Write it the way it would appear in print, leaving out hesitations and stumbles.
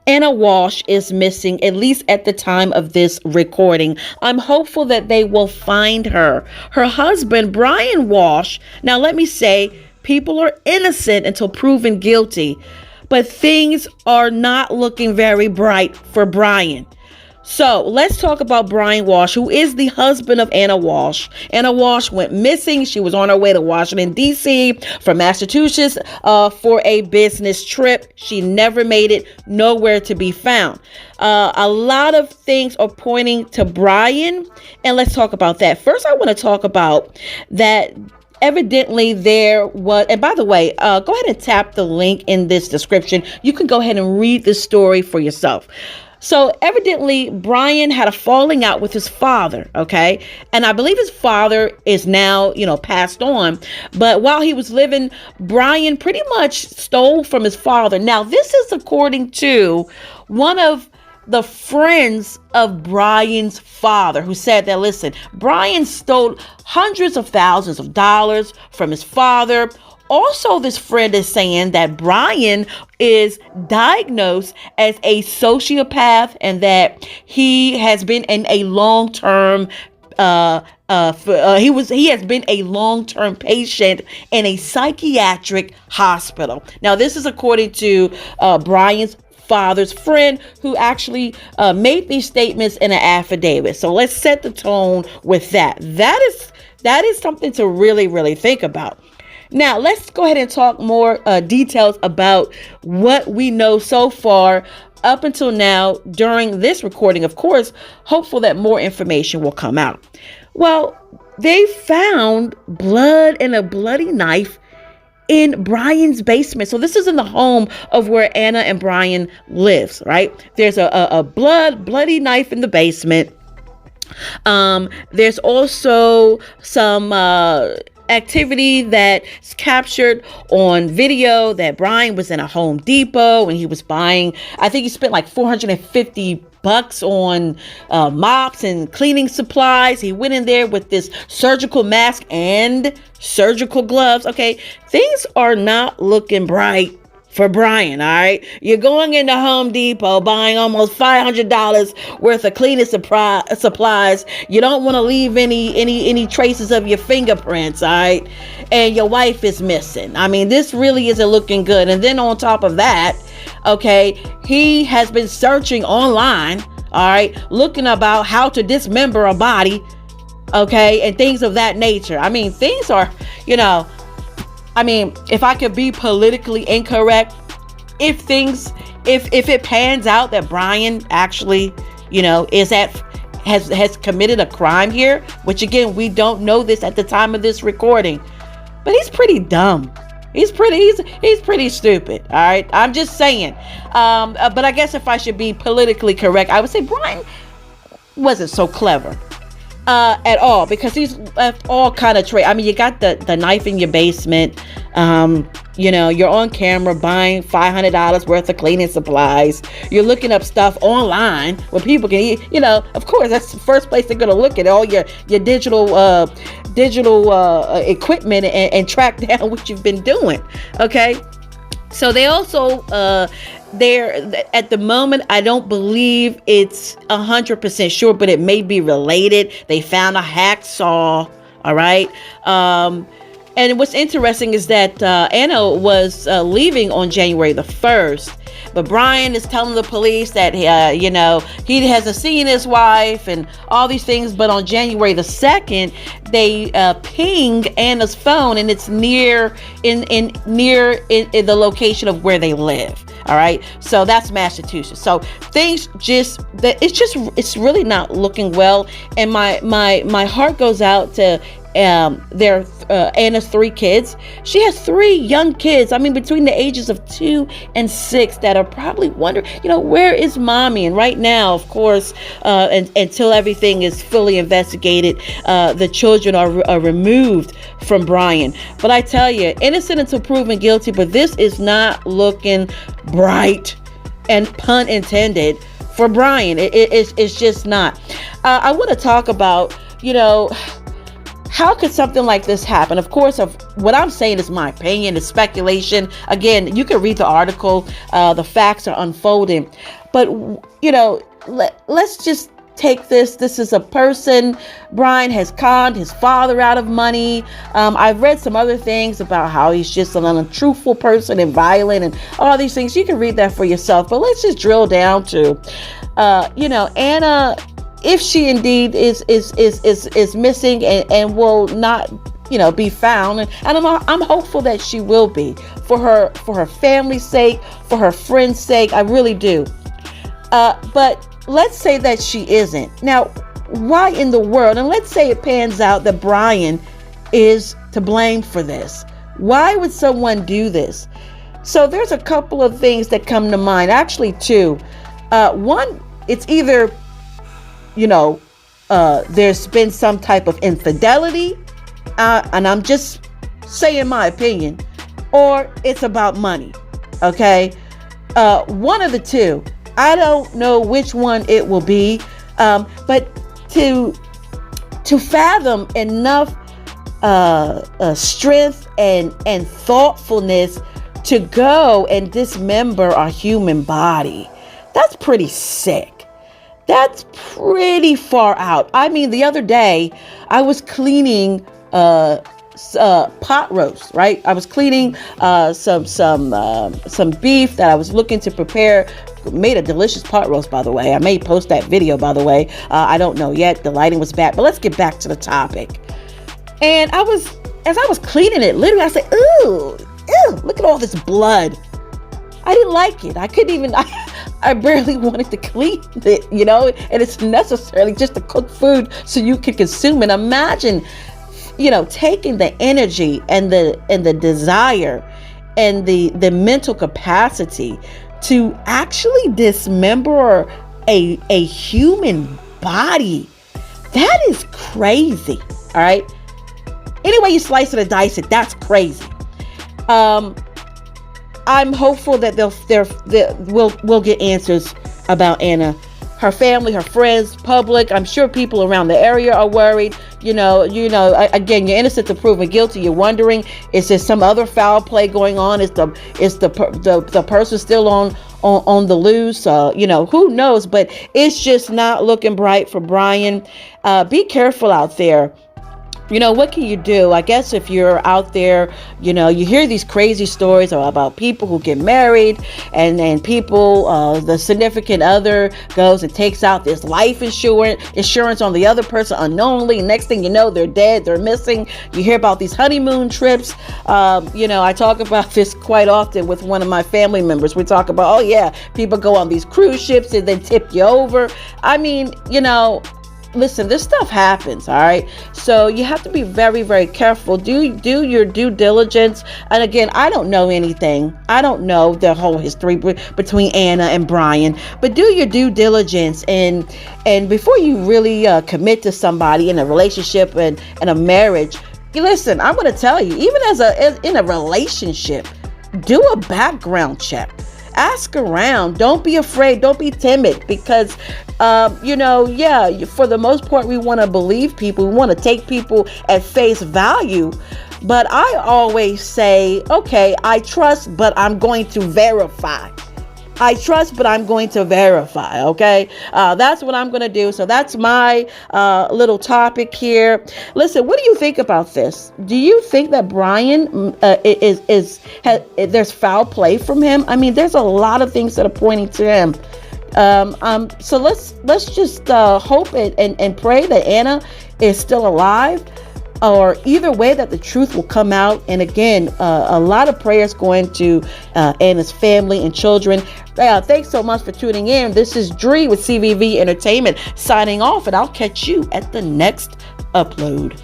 Anna Walshe is missing, at least at the time of this recording. I'm hopeful that they will find her. Her husband, Brian Walshe, now let me say, people are innocent until proven guilty, but things are not looking very bright for Brian. So let's talk about Brian Walshe, who is the husband of Anna Walshe. Anna Walshe went missing. She was on her way to Washington, D.C. from Massachusetts for a business trip. She never made it, nowhere to be found. A lot of things are pointing to Brian, and let's talk about that. First, I want to talk about that. Evidently there was, and by the way, go ahead and tap the link in this description. You can go ahead and read this story for yourself. So evidently, Brian had a falling out with his father, okay? And I believe his father is now, passed on. But while he was living, Brian pretty much stole from his father. Now, this is according to one of the friends of Brian's father, who said that, listen, Brian stole hundreds of thousands of dollars from his father. Also, this friend is saying that Brian is diagnosed as a sociopath and that he has been in a long-term he has been a long-term patient in a psychiatric hospital. Now, this is according to Brian's father's friend, who actually made these statements in an affidavit. So let's set the tone with that. That is something to really, really think about. Now, let's go ahead and talk more details about what we know so far up until now during this recording. Of course, hopeful that more information will come out. Well, they found blood and a bloody knife in Brian's basement. So this is in the home of where Anna and Brian lives, right? There's a bloody knife in the basement. There's also some activity that's captured on video that Brian was in a Home Depot and he was buying, I think he spent like $450 on mops and cleaning supplies. He went in there with this surgical mask and surgical gloves. Okay, things are not looking bright for Brian, all right? You're going into Home Depot buying almost $500 worth of cleaning supplies. You don't want to leave any traces of your fingerprints, all right? And your wife is missing. I mean, this really isn't looking good. And then on top of that, okay, he has been searching online, all right, looking about how to dismember a body, okay, and things of that nature. I mean, things are, if I could be politically incorrect, if it pans out that Brian actually, has committed a crime here, which again, we don't know this at the time of this recording, but he's pretty dumb. He's pretty stupid. All right. I'm just saying. But I guess if I should be politically correct, I would say Brian wasn't so clever. At all, because he's left all kind of I mean, you got the knife in your basement. You're on camera buying $500 worth of cleaning supplies. You're looking up stuff online where people can, of course, that's the first place they're going to look at all your digital equipment and track down what you've been doing. Okay. So they also, at the moment, I don't believe it's 100% sure, but it may be related. They found a hacksaw. All right. And what's interesting is that Anna was leaving on January the 1st. But Brian is telling the police that, he hasn't seen his wife and all these things. But on January the 2nd, they ping Anna's phone, and it's near in the location of where they live. All right. So that's Massachusetts. So things it's really not looking well. And my heart goes out to Anna's 3 kids. She has 3 young kids. I mean, between the ages of 2 and 6 that are probably wondering, where is mommy? And right now, of course, until everything is fully investigated, the children are removed from Brian. But I tell you, innocent until proven guilty, but this is not looking bright, and pun intended, for Brian. It's just not. I want to talk about, how could something like this happen? Of course, of what I'm saying is my opinion, it's speculation. Again, you can read the article. The facts are unfolding. But, let's just take this. This is a person. Brian has conned his father out of money. I've read some other things about how he's just an untruthful person and violent and all these things. You can read that for yourself. But let's just drill down to, Anna, if she indeed is missing and will not, be found, and I'm hopeful that she will be, for her family's sake, for her friends' sake. I really do. But let's say that she isn't. Now, why in the world? And let's say it pans out that Brian is to blame for this. Why would someone do this? So there's a couple of things that come to mind. Actually, two. One, it's either, there's been some type of infidelity, and I'm just saying my opinion, or it's about money. Okay? One of the two. I don't know which one it will be, but to fathom enough strength and thoughtfulness to go and dismember a human body, that's pretty sick. That's pretty far out. I mean, the other day I was cleaning pot roast, right? I was cleaning some beef that I was looking to prepare. Made a delicious pot roast, by the way. I may post that video, by the way. I don't know yet. The lighting was bad, but let's get back to the topic. And as I was cleaning it, literally I said, "Ooh, look at all this blood." I didn't like it. I couldn't even. I barely wanted to clean it, and it's necessarily just to cook food so you can consume it. Imagine, taking the energy and the desire and the mental capacity to actually dismember a human body. That is crazy. All right. Anyway you slice it or dice it, that's crazy. I'm hopeful that we'll get answers about Anna. Her family, her friends, public. I'm sure people around the area are worried. Again, you're innocent until proven guilty. You're wondering, is there some other foul play going on? Is the person still on the loose? Who knows? But it's just not looking bright for Brian. Be careful out there. What can you do? I guess if you're out there, you hear these crazy stories about people who get married and people, the significant other goes and takes out this life insurance on the other person unknowingly. Next thing you know, they're dead, they're missing. You hear about these honeymoon trips. I talk about this quite often with one of my family members. We talk about, people go on these cruise ships and then tip you over. I mean, listen, this stuff happens, all right? So you have to be very, very careful. Do your due diligence. And again, I don't know anything. I don't know the whole history between Anna and Brian, but do your due diligence and before you really commit to somebody in a relationship and a marriage. Listen, I'm going to tell you, even in a relationship, do a background check. Ask around. Don't be afraid. Don't be timid because, for the most part, we want to believe people. We want to take people at face value. But I always say, okay, I trust, but I'm going to verify. I trust, but I'm going to verify. Okay. That's what I'm going to do. So that's my little topic here. Listen, what do you think about this? Do you think that Brian there's foul play from him? I mean, there's a lot of things that are pointing to him. So let's just hope and pray that Anna is still alive. Or either way, that the truth will come out. And again, a lot of prayers going to Anna's family and children. Thanks so much for tuning in. This is Dree with CVV Entertainment signing off, and I'll catch you at the next upload.